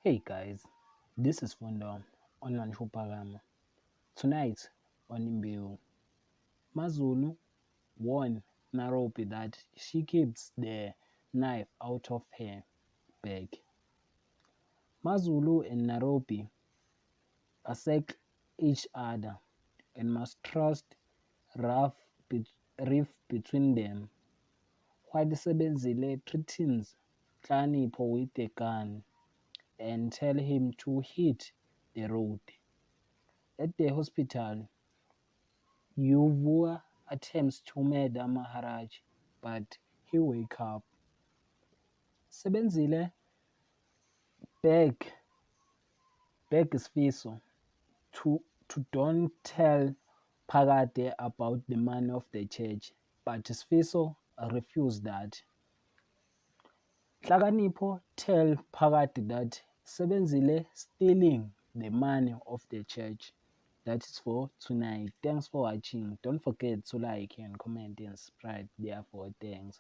Hey guys, this is Wonder on Nhlakanipho. Tonight on Imbewu, MaZulu warned Nirupa that she keeps the knife out of her bag. MaZulu and Nirupa accept each other and must trust rough rift between them. While Sebenzile threatens Nhlakanipho with a gun and tell him to hit the road. At the hospital, Imbewu attempts to murder Maharaj, but he wakes up. Sebenzile begs Fiso to don't tell Phakade about the money of the church, but Fiso refused that. Nhlakanipho tell Phakade that Sebenzile stealing the money of the church. That is for tonight. Thanks for watching. Don't forget to like and comment and subscribe. Therefore, thanks.